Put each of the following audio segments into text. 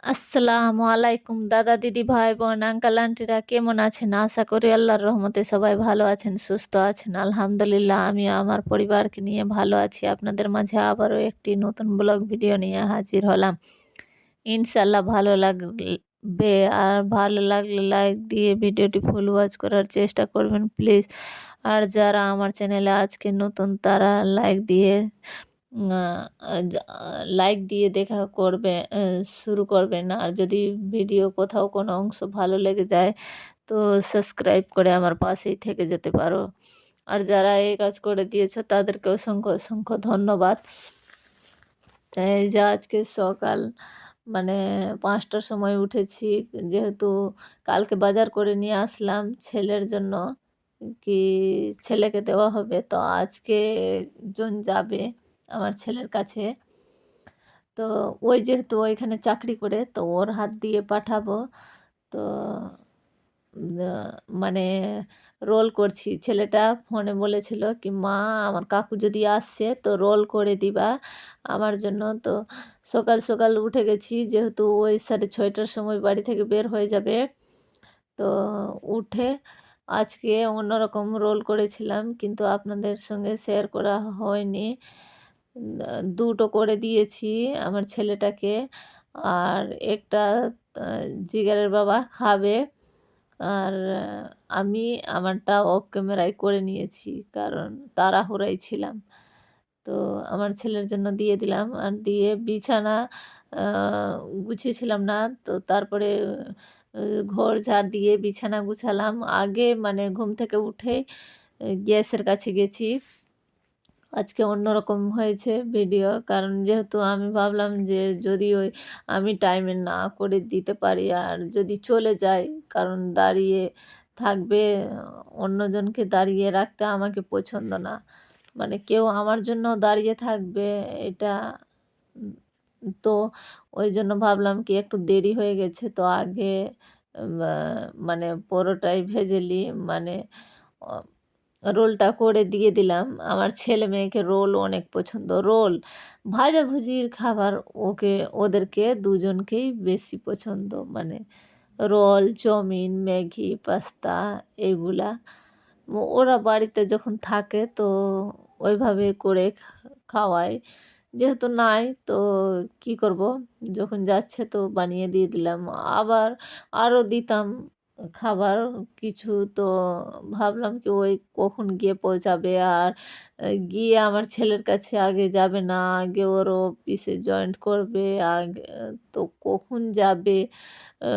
আসসালামু আলাইকুম দাদা, দিদি, ভাই, বোন, আঙ্কেল, আন্টিরা কেমন আছেন? আশা করি আল্লাহর রহমতে সবাই ভালো আছেন, সুস্থ আছেন। আলহামদুলিল্লাহ আমিও আমার পরিবারকে নিয়ে ভালো আছি। আপনাদের মাঝে আবারও একটি নতুন ব্লগ ভিডিও নিয়ে হাজির হলাম। ইনশাআল্লাহ ভালো লাগবে, আর ভালো লাগলে লাইক দিয়ে ভিডিওটি ফুল ওয়াচ করার চেষ্টা করবেন প্লিজ। আর যারা আমার চ্যানেলে আজকে নতুন তারা আ আ যা লাইক দিয়ে দেখা করবে শুরু করবেন। আর যদি ভিডিও কোথাও কোনো অংশ ভালো লেগে যায় তো সাবস্ক্রাইব করে আমার পাশেই থেকে যেতে পারো। আর যারা এই কাজ করে দিয়েছো তাদেরকে অসংখ্য, অসংখ্য ধন্যবাদ। এই যে আজকে সকাল মানে ৫ টার সময় উঠেছি। যেহেতু কালকে বাজার করে নিয়ে আসলাম ছেলের জন্য, কি ছেলেকে দেওয়া হবে। তো আজকে জন যাবে আমার ছেলের কাছে। তো ওই যেহেতু ওইখানে চাকরি করে তো ওর হাত দিয়ে পাঠাবো। তো আ মানে রোল করছি। ছেলেটা ফোনে বলেছিল কি, "মা আমার কাকু যদি আসছে তো রোল করে দিবা আমার জন্য।" তো সকাল, সকাল উঠে গেছি যেহেতু ওই 6:30 টার সময় বাড়ি থেকে বের হয়ে যাবে। তো উঠে আজকে অন্যরকম রোল করেছিলাম কিন্তু আপনাদের সঙ্গে শেয়ার করা হয়নি। ২ টো করে দিয়েছি আমার ছেলেটাকে। আর একটা আ জিগারের বাবা খাবে। আর আমি আমারটা অফ ক্যামেরায় করে নিয়েছি। কারণ তাড়াহুড়োয় ছিলাম। তো আমার ছেলের জন্য দিয়ে দিলাম। আর দিয়ে বিছানা আ গুছিয়েছিলাম না। তো তারপরে আ ঘর ঝাড় দিয়ে বিছানা গুছালাম। আগে মানে ঘুম থেকে উঠেই গ্যাসের কাছে গেছি। আজকে অন্যরকম হয়েছে ভিডিও। কারণ যেহেতু আমি ভাবলাম যে যদি আমি টাইমে না করে দিতে পারি আর যদি চলে যাই, কারণ দাঁড়িয়ে থাকবে, অন্যজনকে দাঁড়িয়ে রাখতে আমাকে পছন্দ না। মানে কেউ আমার জন্য দাঁড়িয়ে থাকবে এটা উম তো ওইজন্য ভাবলাম কি একটু দেরি হয়ে গেছে তো আগে মা মানে পরোটাই ভেজে মানে অ রোলটা করে দিয়ে দিলাম। আমার ছেলে-মেয়েকে রোল অনেক পছন্দ। রোল, ভাজাভুজির খাবার ওদেরকে দুজনকেই বেশি পছন্দ। মানে রোল, চাউমিন, ম্যাগি, পাস্তা এগুলা। ওরা বাড়িতে যখন থাকে তো ওইভাবে করে খাওয়াই। যেহেতু নাই তো কি করব? যখন যাচ্ছে তো বানিয়ে দিয়ে দিলাম। আবার আরও দিতাম খাবার কিছু। তো ভাবলাম কি ওই কখন গিয়ে পৌঁছাবে। আর গিয়ে আমার ছেলের কাছে আগে যাবে না, আগে ওর অফিসে জয়েন্ট করবে। তো কখন যাবে, আ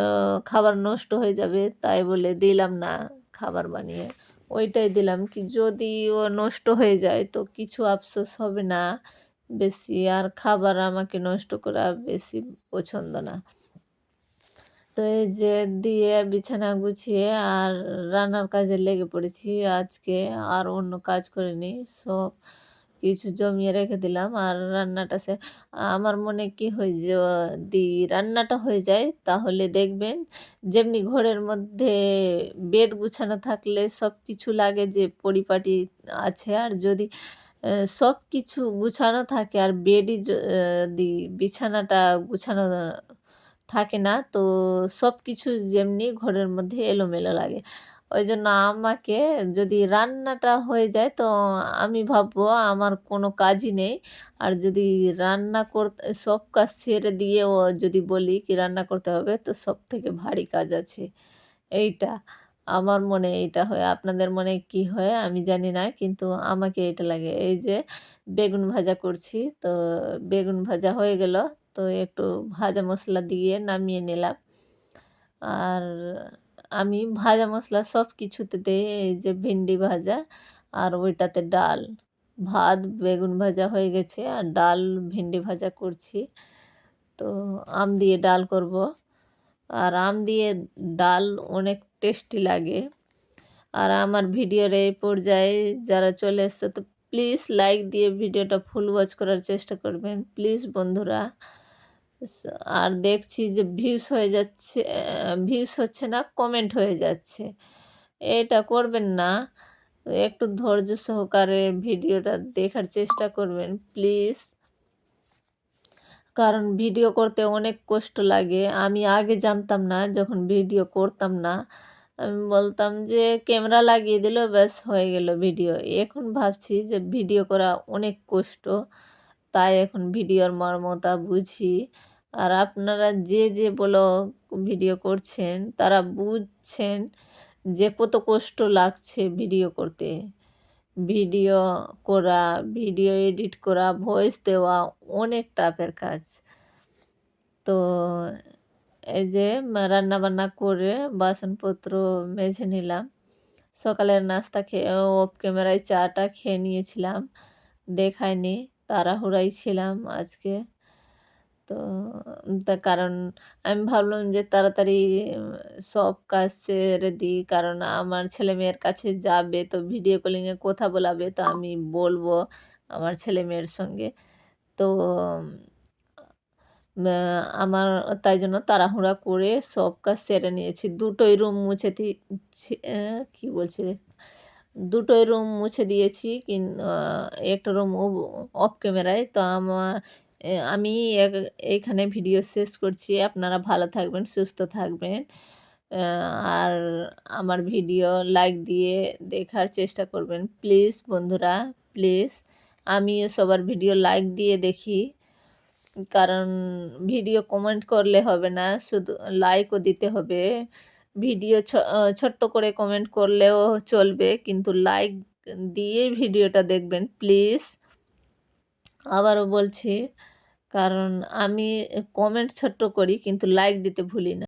খাবার নষ্ট হয়ে যাবে তাই বলে দিলাম না খাবার বানিয়ে। ওইটাই দিলাম কি যদি ও নষ্ট হয়ে যায় তো কিছু আফসোস হবে না বেশি। আর খাবার আমাকে নষ্ট করা বেশি পছন্দ না। তো এই যে দিয়ে বিছানা গুছিয়ে আর রান্নার কাজে লেগে পড়েছি আজকে। আর অন্য কাজ করিনি। সব কিছু জমিয়ে রেখে দিলাম। আর রান্নাটা আমার মনে কি হয় যদি রান্নাটা হয়ে যায় তাহলে দেখবেন যেমনি ঘরের মধ্যে বেড গুছানো থাকলে সবকিছু লাগে যে পরিপাটি আছে। আর যদি আ সবকিছু গুছানো থাকে আর বেডই যদি বিছানাটা গুছানো থাকে না, তো সবকিছু যেমনি ঘরের মধ্যে এলোমেলো লাগে। ওইজন্য আমাকে যদি রান্নাটা হয়ে যায় তো আমি ভাববো আমার কোনো কাজই নেই। আর যদি রান্না করতে সব কাজ ছেড়ে দিয়েও যদি বলি কি রান্না করতে হবে তো সবথেকে ভারী কাজ আছে। এইটা আমার মনে এইটা হয়। আপনাদের মনে কি হয় আমি জানি না। কিন্তু আমাকে এটা লাগে। এই যে বেগুন ভাজা করছি। তো বেগুন ভাজা হয়ে গেল। তো একটু ভাজা মসলা দিয়ে নামিয়ে নিলাম। আর আমি ভাজা মসলা সবকিছুতে দেই। এই যে ভেন্ডি ভাজা আর ওইটাতে ডাল। ভাত, বেগুন ভাজা হয়ে গেছে আর ডাল, ভেন্ডি ভাজা করছি। তো আম দিয়ে ডাল করব। আর আম দিয়ে ডাল অনেক টেস্টি লাগে। আর আমার ভিডিওর এই পর্যায়ে যারা চলে এসছে তো প্লিজ লাইক দিয়ে ভিডিওটা ফুল ওয়াচ করার চেষ্টা করবেন। প্লিজ বন্ধুরা। স আর দেখছি যে ভিউস হচ্ছে না, কমেন্ট হয়ে যাচ্ছে। এটা করবেন না। একটু ধৈর্য সহকারে ভিডিওটা দেখার চেষ্টা করবেন প্লিজ। কারণ ভিডিও করতে অনেক কষ্ট লাগে। আমি আগে জানতাম না, যখন ভিডিও করতাম না। আমি বলতাম যে ক্যামেরা লাগিয়ে দিল ব্যাস হয়ে গেল ভিডিও। এখন ভাবছি যে ভিডিও করা অনেক কষ্ট। তাই এখন ভিডিওর মর্মটা বুঝি। আর আপনারা যে ভিডিও করছেন তারা বুঝছেন যে কত কষ্ট লাগছে ভিডিও করতে। ভিডিও করা, ভিডিও এডিট করা, ভয়েস দেওয়া অনেক টাফের কাজ। তো এই যে রান্নাবান্না করে বাসনপত্র মেজে নিলাম। সকালের নাস্তা খেয়ে অফ ক্যামেরায় চাটা খেয়ে নিয়েছিলাম। দেখাইনি, তাড়াহুড়ায় ছিলাম আজকে। তো কারণ আমি ভাবলাম যে তাড়াতাড়ি উম সব কাজ সেরে দিই। কারণ আমার ছেলেমেয়ের কাছে যাবে, তো ভিডিও কলিং এ কথা বলাবে, তো আমি বলবো আমার ছেলেমেয়ের সঙ্গে। তো ম্যা আমার তাই জন্য তাড়াহুড়া করে সব কাজ সেরে নিয়েছি। দুটোই রুম মুছে দি ছি কি বলছি? দুটোই রুম মুছে দিয়েছি। একটা রুম অফ ক্যামেরায়। তো আমি এইখানে ভিডিও শেষ করছি। আপনারা ভালো থাকবেন, সুস্থ থাকবেন। অ্যা আর আমার ভিডিও লাইক দিয়ে দেখার চেষ্টা করবেন। প্লিজ বন্ধুরা, প্লিজ। আমিও সবার ভিডিও লাইক দিয়ে দেখি। কারণ ভিডিও কমেন্ট করলে হবে না, শুধু লাইকও দিতে হবে। ভিডিও ছোট্ট করে কমেন্ট করলেও চলবে, কিন্তু লাইক দিয়ে ভিডিওটা দেখবেন প্লিজ। আবারও বলছি, কারণ আমি কমেন্ট ছোট্ট করি কিন্তু লাইক দিতে ভুলি না।